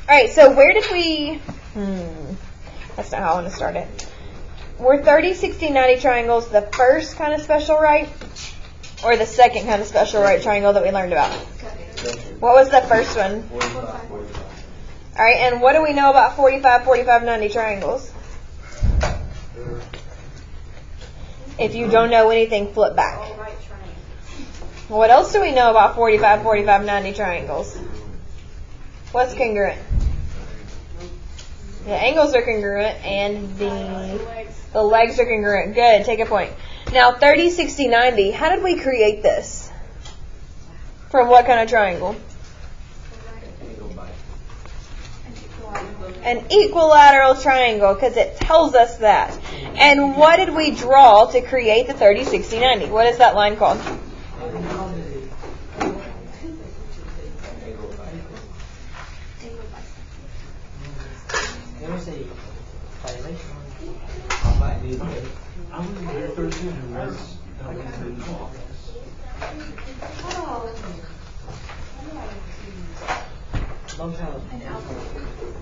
Alright, so where did we... That's not how I want to start it. Were 30, 60, 90 triangles the first kind of special right? Or the second kind of special right triangle that we learned about? What was the first one? Alright, and what do we know about 45, 45, 90 triangles? If you don't know anything, flip back. What else do we know about 45, 45, 90 triangles? What's congruent? The angles are congruent and the legs are congruent. Good, take a point. Now 30, 60, 90, how did we create this? From what kind of triangle? An equilateral triangle, because it tells us that. And what did we draw to create the 30, 60, 90? What is that line called?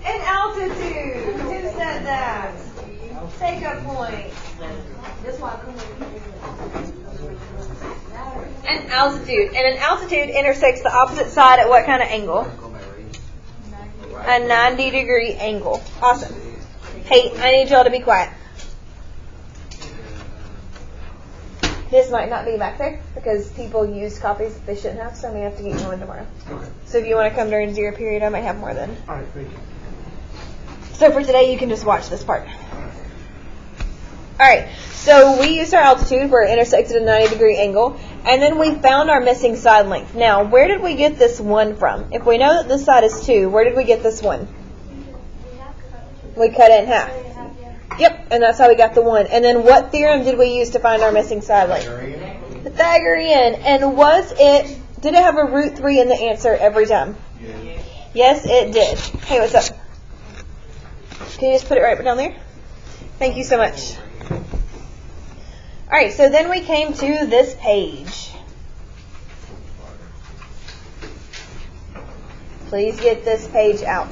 An altitude. Who said that? Take a point. An altitude. And an altitude intersects the opposite side at what kind of angle? A 90-degree angle. Awesome. Hey, I need y'all to be quiet. This might not be back there because people use copies that they shouldn't have, so I may have to get you one tomorrow. Okay. So if you want to come during 0 period, I might have more then. All right, thank you. So for today, you can just watch this part. All right, so we used our altitude where it intersected a 90-degree angle, and then we found our missing side length. Now, where did we get this 1 from? If we know that this side is 2, where did we get this 1? We cut it in half. Yep, and that's how we got the 1. And then what theorem did we use to find our missing side length? Pythagorean. And did it have a root 3 in the answer every time? Yes, it did. Hey, what's up? Can you just put it right down there? Thank you so much. All right, so then we came to this page. Please get this page out.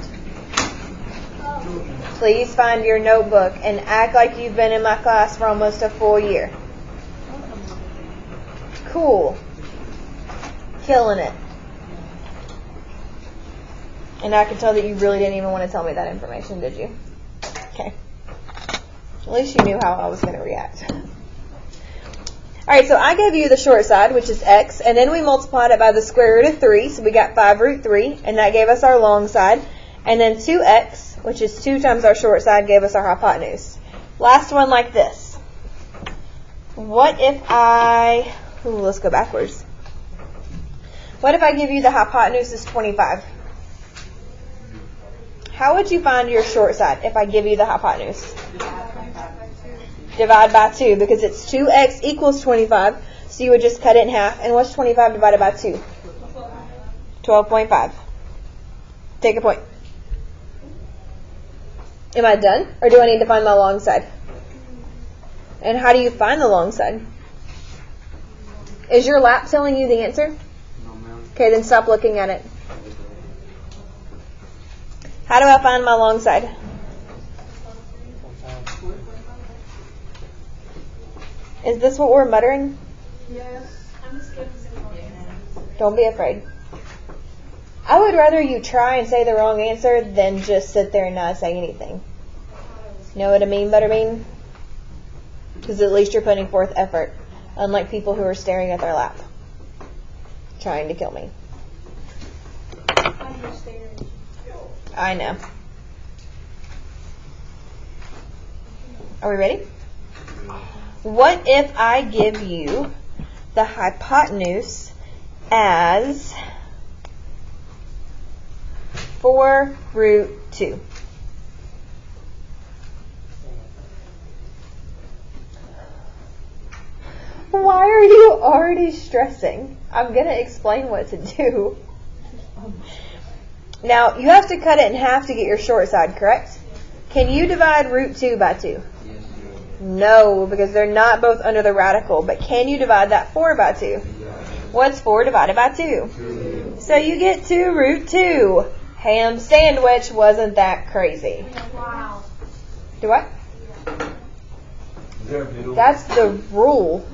Please find your notebook and act like you've been in my class for almost a full year. Cool. Killing it. And I can tell that you really didn't even want to tell me that information, did you? Okay. At least you knew how I was going to react. Alright, so I gave you the short side, which is x, and then we multiplied it by the square root of 3, so we got 5 root 3, and that gave us our long side. And then 2x, which is 2 times our short side, gave us our hypotenuse. Last one like this. What if let's go backwards. What if I give you the hypotenuse is 25? How would you find your short side if I give you the hypotenuse? Divide by 2, because it's 2x equals 25, so you would just cut it in half. And what's 25 divided by 2? 12.5. Take a point. Am I done? Or do I need to find my long side? And how do you find the long side? Is your lap telling you the answer? No, ma'am. Okay, then stop looking at it. How do I find my long side? Is this what we're muttering? Yes. I'm just giving some. Don't be afraid. I would rather you try and say the wrong answer than just sit there and not say anything. Know what I mean, Butterbean? Because at least you're putting forth effort, unlike people who are staring at their lap, trying to kill me. I'm just staring. I know. Are we ready? What if I give you the hypotenuse as 4 root 2? Why are you already stressing? I'm going to explain what to do. Now, you have to cut it in half to get your short side, correct? Can you divide root 2 by 2? No, because they're not both under the radical. But can you divide that 4 by 2? What's 4 divided by 2? So you get 2 root 2. Ham sandwich. Wasn't that crazy? Wow. Do what? Is there a middle? That's the rule.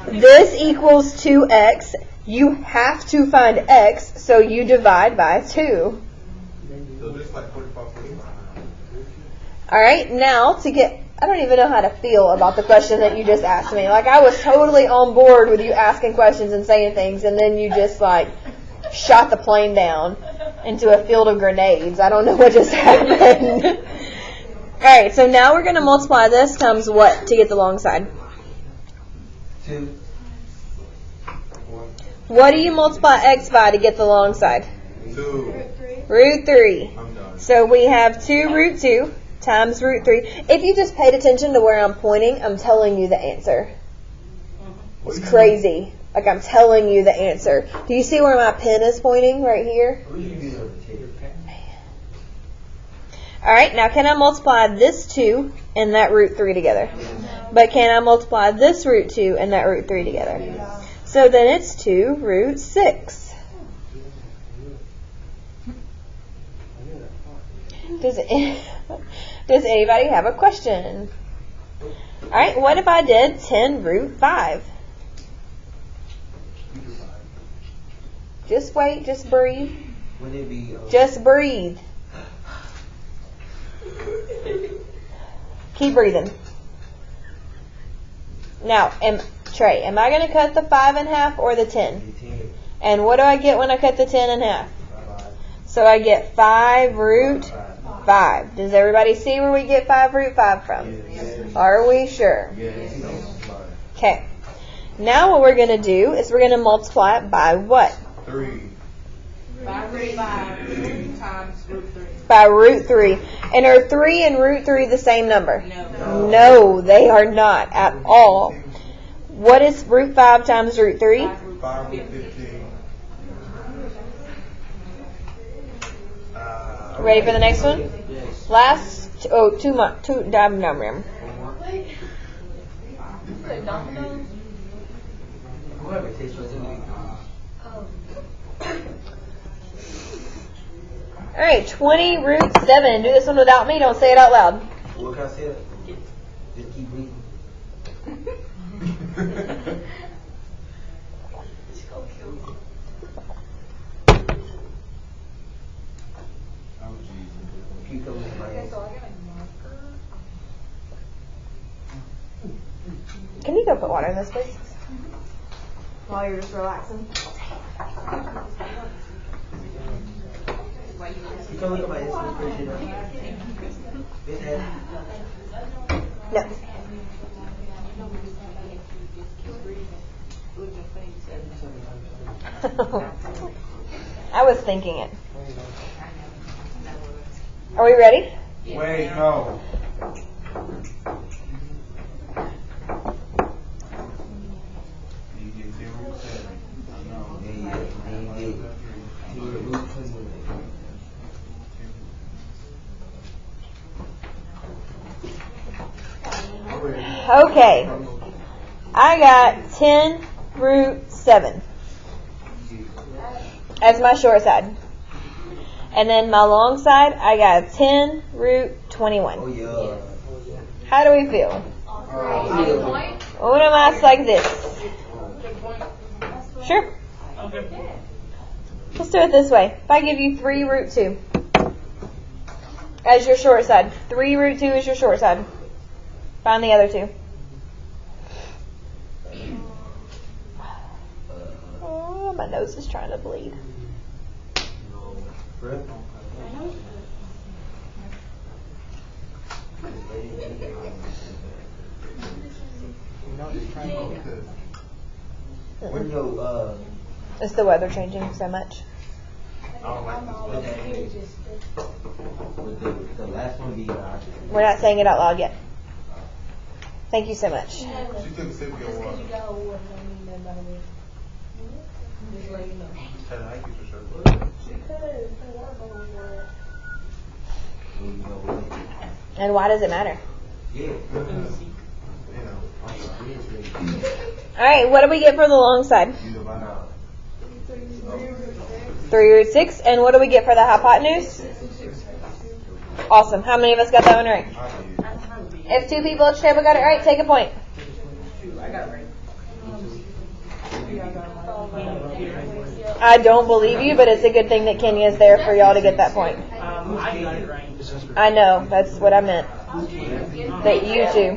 This equals 2x. You have to find x, so you divide by 2. So this like 45, 45. All right, now to get, I don't even know how to feel about the question that you just asked me. Like, I was totally on board with you asking questions and saying things, and then you just, like, shot the plane down into a field of grenades. I don't know what just happened. All right, so now we're going to multiply this times what to get the long side? 2. What do you multiply x by to get the long side? 2. Root 3. I'm done. So we have 2 root 2 times root 3. If you just paid attention to where I'm pointing, I'm telling you the answer. It's crazy. Like, I'm telling you the answer. Do you see where my pen is pointing right here? All right, now can I multiply this 2 and that root 3 together? But can I multiply this root 2 and that root 3 together? So then it's 2 root 6. Does anybody have a question? All right, what if I did 10 root 5? Just wait, just breathe. Would it be? Just breathe. Keep breathing. Now, Trey, am I going to cut the 5 in half or the 10? And what do I get when I cut the 10 in half? So I get 5 root 5. Does everybody see where we get 5 root 5 from? Are we sure? Okay. Now what we're going to do is we're going to multiply it by what? 3. By root 5 times root 3. By root 3. And are 3 and root 3 the same number? No. No, they are not at all. What is root 5 times root 3? 5 root 15. Ready for the next one? Last, two, Whoever takes what's in it. All right, 20 root 7. Do this one without me. Don't say it out loud. What can I say? Just keep breathing. Cucumber in my hands. Can you go put water in this, please? While you're just relaxing. You can look at my Instagram. Big head. No. I was thinking it. Are we ready? Wait, no. You get 0 root 7. I know. Okay. I got 10 root 7 as my short side. And then my long side, I got 10 root 21. Oh, yeah. How do we feel? Una más like this. Sure. Let's do it this way. If I give you 3 root 2 as your short side, 3 root 2 is your short side. Find the other 2. Oh, my nose is trying to bleed. It's the weather changing so much. I don't like this Would the last one be? We're not saying it out loud yet. Thank you so much. She took a sip of your water. Tell her I keep her shirt. And why does it matter? Yeah. All right, what do we get for the long side? You divide out. 3 root 6. And what do we get for the hypotenuse? Awesome. How many of us got that one right? If 2 people at the table got it right, take a point. I don't believe you, but it's a good thing that Kenya's there for y'all to get that point. I know, that's what I meant. That you two.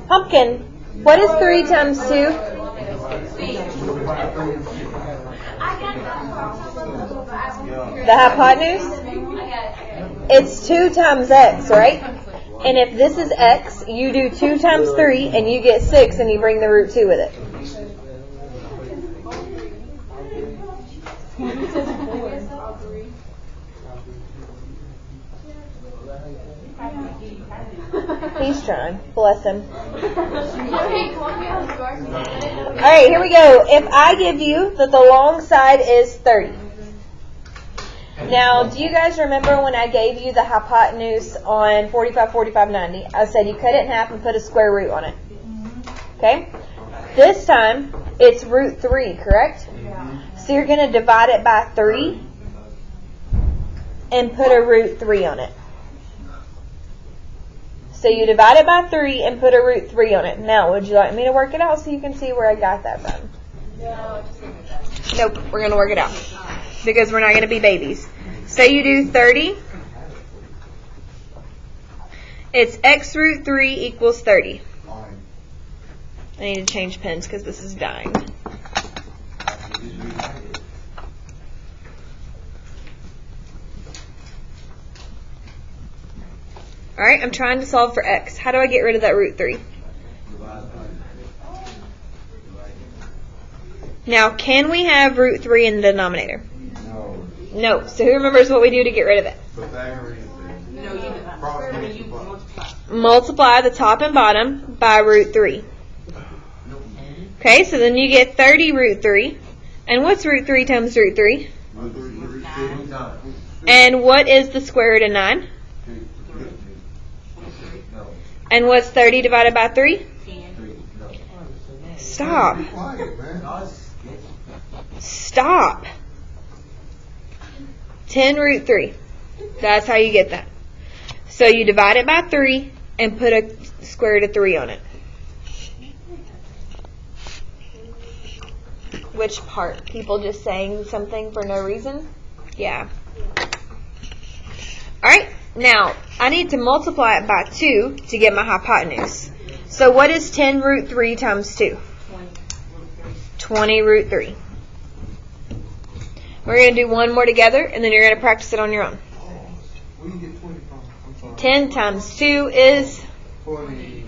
Pumpkin, what is 3 times 2? The hypotenuse? It's 2 times x, right? And if this is x, you do 2 times 3 and you get 6 and you bring the root 2 with it. He's trying. Bless him. Alright, here we go. If I give you that the long side is 30. Now, do you guys remember when I gave you the hypotenuse on 45, 45, 90? I said you cut it in half and put a square root on it. Okay? This time, it's root 3, correct? So you're going to divide it by 3 and put a root 3 on it. So you divide it by 3 and put a root 3 on it. Now, would you like me to work it out so you can see where I got that from? Nope, we're going to work it out. Because we're not going to be babies. Say you do 30. It's x root 3 equals 30. I need to change pens because this is dying. Alright, I'm trying to solve for x. How do I get rid of that root 3? Now, can we have root 3 in the denominator? No. So who remembers what we do to get rid of it? Multiply the top and bottom by root 3. Okay, so then you get 30 root 3. And what's root 3 times root 3? And what is the square root of 9? And what's 30 divided by 3? Stop. Stop. 10 root 3. That's how you get that. So you divide it by 3 and put a square root of 3 on it. Which part? People just saying something for no reason? Yeah. Alright, now I need to multiply it by 2 to get my hypotenuse. So what is 10 root 3 times 2? 20 root 3. We're going to do one more together, and then you're going to practice it on your own. Where do you get 20 from? I'm sorry. 10 times 2 is... 40.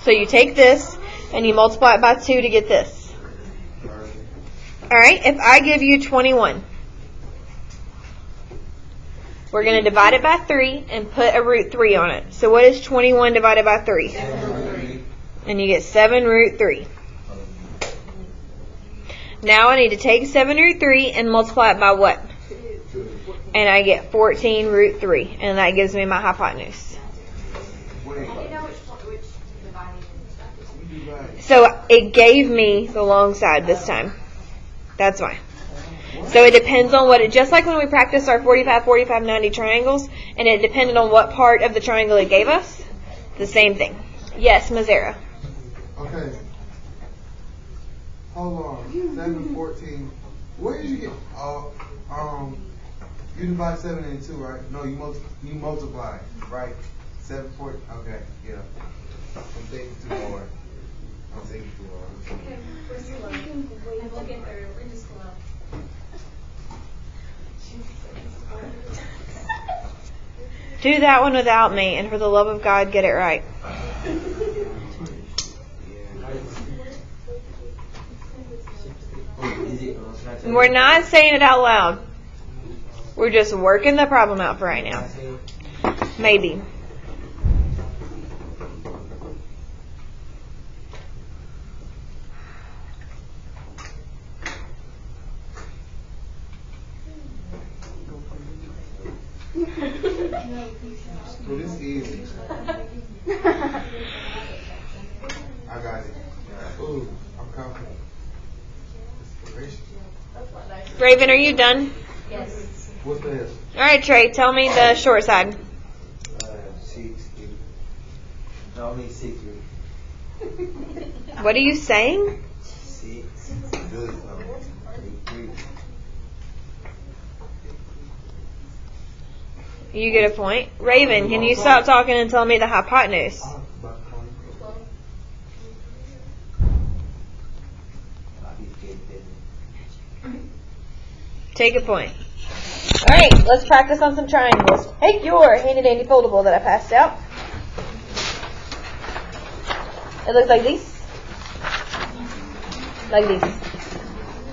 So you take this, and you multiply it by 2 to get this. Alright, if I give you 21, we're going to divide it by 3 and put a root 3 on it. So what is 21 divided by 3? And you get 7 root 3. Now I need to take 7 root 3 and multiply it by what? And I get 14 root 3. And that gives me my hypotenuse. So it gave me the long side this time. That's why. So it depends on what it, just like when we practiced our 45, 45, 90 triangles, and it depended on what part of the triangle it gave us, the same thing. Yes, Mazera. Okay. Hold on. 7, 14. Where did you get? You divide 7 into 2, right? No, you multiply, right? 7, 14. Okay, yeah. I'm thinking too hard. Okay, we're slow. We'll get there. We're just slow. Do that one without me, and for the love of God, get it right. We're not saying it out loud. We're just working the problem out for right now. Maybe. Well, this is easy. I got it. Ooh, I'm confident. Raven, are you done? What's this? All right, Trey, tell me the short side. 60. No, I mean 60. What are you saying? 6. Good. 3. You get a point. Raven, can you stop talking and tell me the hypotenuse? Take a point. All right, let's practice on some triangles. Take your handy dandy foldable that I passed out. It looks like these. Like these.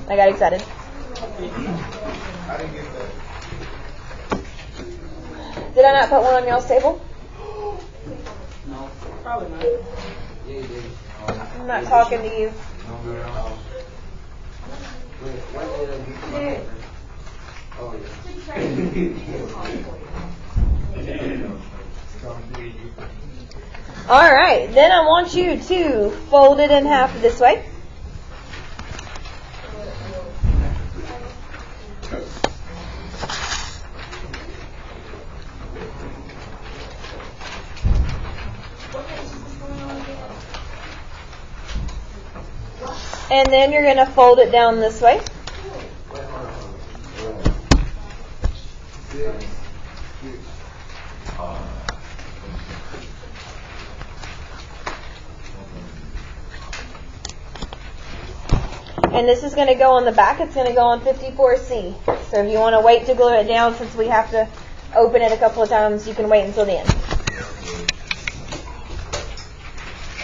I got excited. I didn't get that. Did I not put one on y'all's table? Probably not. I'm not talking to you. Oh, All right, then I want you to fold it in half this way. And then you're going to fold it down this way. And this is going to go on the back. It's going to go on 54C. So if you want to wait to glue it down, since we have to open it a couple of times, you can wait until the end.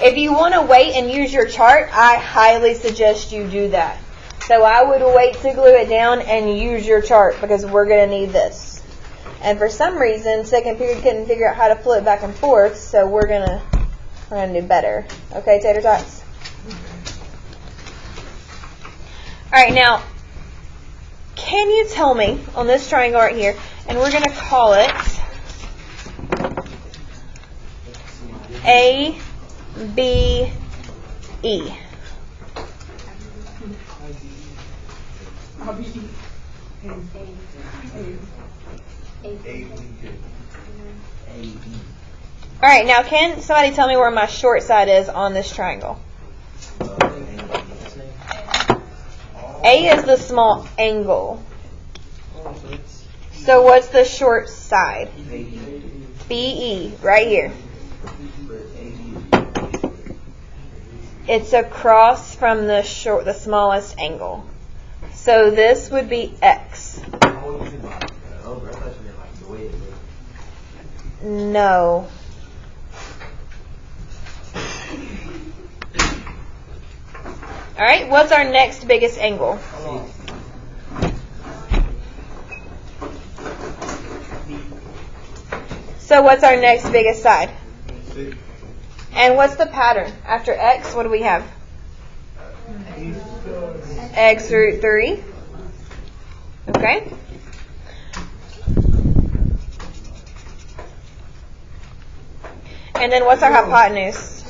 If you want to wait and use your chart, I highly suggest you do that. So I would wait to glue it down and use your chart because we're going to need this. And for some reason, second period couldn't figure out how to flip back and forth, so we're gonna do better. Okay, tater tots? All right, now, can you tell me on this triangle right here, and we're going to call it A, B, E. All right, now can somebody tell me where my short side is on this triangle? A is the small angle. So what's the short side? BE, right here. It's across from the smallest angle. So this would be X. No. All right, what's our next biggest angle? So what's our next biggest side? And what's the pattern? After X, what do we have? X root 3. Okay. And then what's our hypotenuse?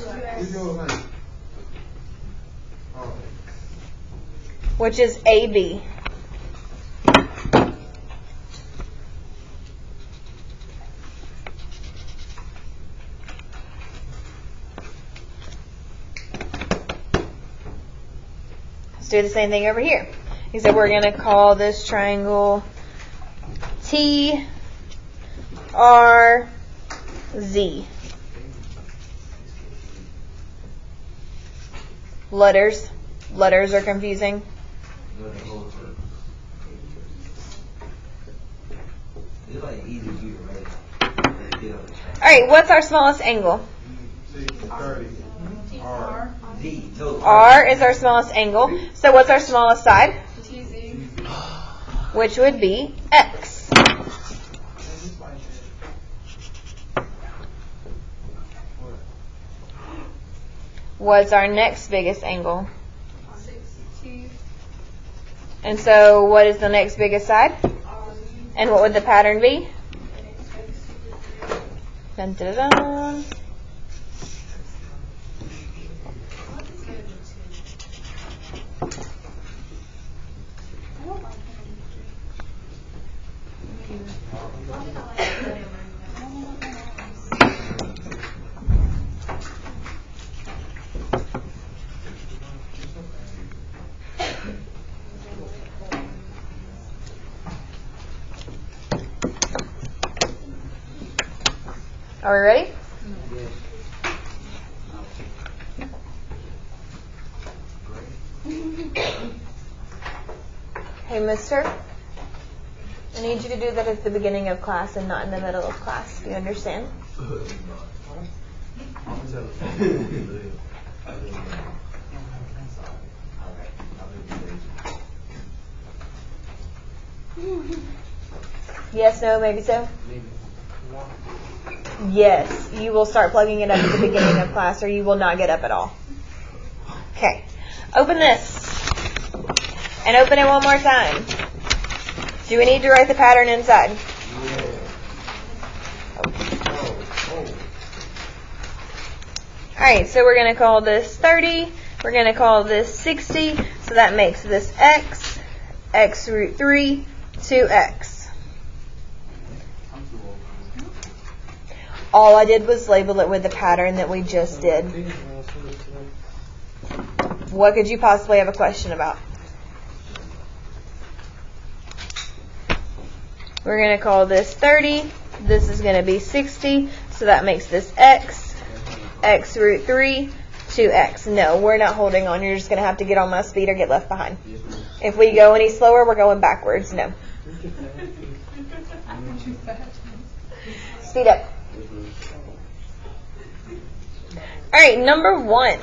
Which is AB. Let's do the same thing over here. He said we're going to call this triangle TRZ. Letters are confusing. Alright, what's our smallest angle? R is our smallest angle. So what's our smallest side? Which would be X. What's our next biggest angle? 62. And so what is the next biggest side? And what would the pattern be? Dun, dun, dun, dun. Are we ready? Hey, mister. I need you to do that at the beginning of class and not in the middle of class. Do you understand? Yes, no, maybe so? Yes, you will start plugging it up at the beginning of class or you will not get up at all. Okay, open this. And open it one more time. Do we need to write the pattern inside? Alright, so we're going to call this 30. We're going to call this 60. So that makes this x, x root 3, 2x. All I did was label it with the pattern that we just did. What could you possibly have a question about? We're going to call this 30. This is going to be 60. So that makes this x, x root 3, 2x. No, we're not holding on. You're just going to have to get on my speed or get left behind. If we go any slower, we're going backwards. No. Speed up. All right, number 1.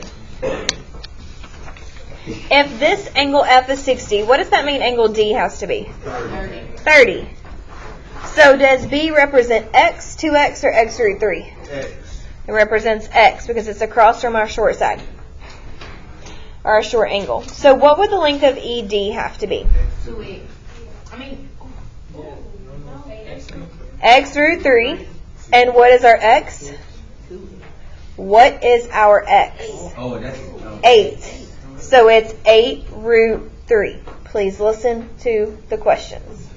If this angle F is 60, what does that mean angle D has to be? 30. So does B represent x, 2x, or x root 3? X. It represents x because it's across from our short side, or our short angle. So what would the length of ED have to be? 2x. I mean, X root 3. And what is our x? What is our x? Oh, that's 8. So it's 8 root 3. Please listen to the questions.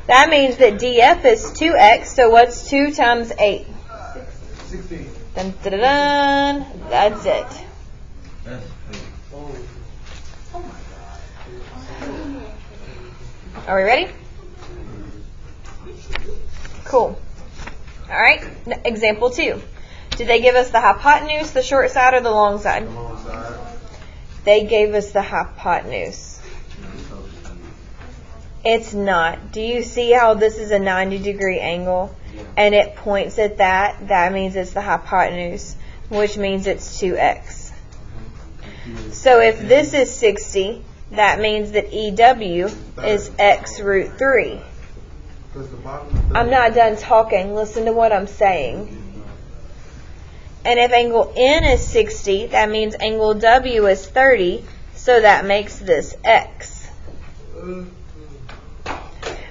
That means that DF is 2x, so what's 2 times 8? 16. Dun, dun, dun, dun. That's it. Are we ready? Cool. All right, example 2. Did they give us the hypotenuse, the short side, or the long side? Alongside. They gave us the hypotenuse. It's not. Do you see how this is a 90-degree angle and it points at that? That means it's the hypotenuse, which means it's 2x. So if this is 60, that means that EW is x root 3. Because the bottom is I'm not done talking. Listen to what I'm saying. And if angle N is 60, that means angle W is 30, so that makes this x.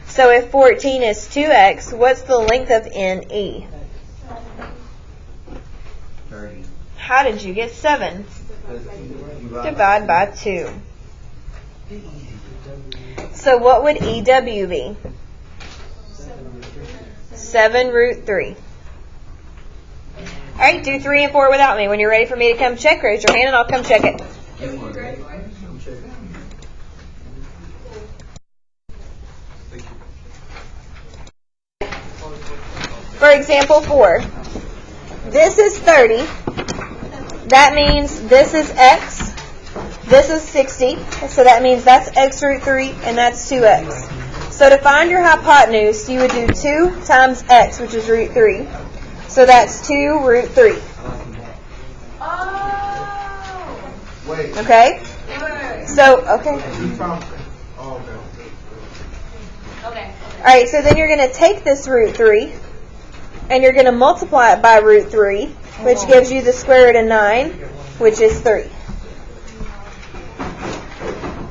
So if 14 is 2x, what's the length of NE? 30. How did you get 7? Divide by 2. So what would EW be? 7 root 3. All right, do 3 and 4 without me. When you're ready for me to come check, raise your hand and I'll come check it. For example 4, this is 30. That means this is x. This is 60. So that means that's x root 3 and that's 2x. So to find your hypotenuse, you would do 2 times x, which is root 3. So that's 2 root 3. Wait. Okay? So, okay. You found. Oh, okay. okay. All right, so then you're going to take this root 3 and you're going to multiply it by root 3, which gives you the square root of 9, which is 3.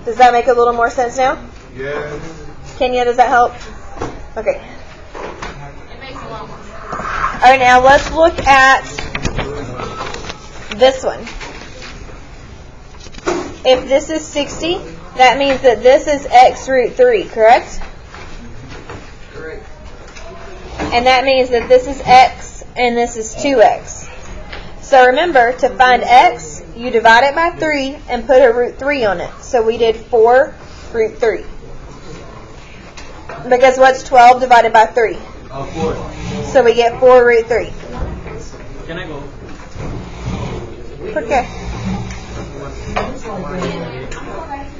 Does that make a little more sense now? Yes. Kenya, does that help? Okay. It makes a lot more sense. All right, now let's look at this one. If this is 60, that means that this is x root 3, correct? Correct. And that means that this is x and this is 2x. So remember, to find x, you divide it by 3 and put a root 3 on it. So we did 4 root 3. Because what's 12 divided by 3? 4. So we get 4 root 3. Can I go? Okay.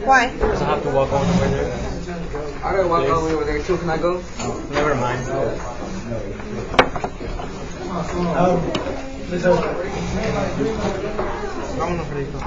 Why? Because I have to walk all the way there. I gotta walk all the way over there too. Can I go? Never mind. I don't know how they go.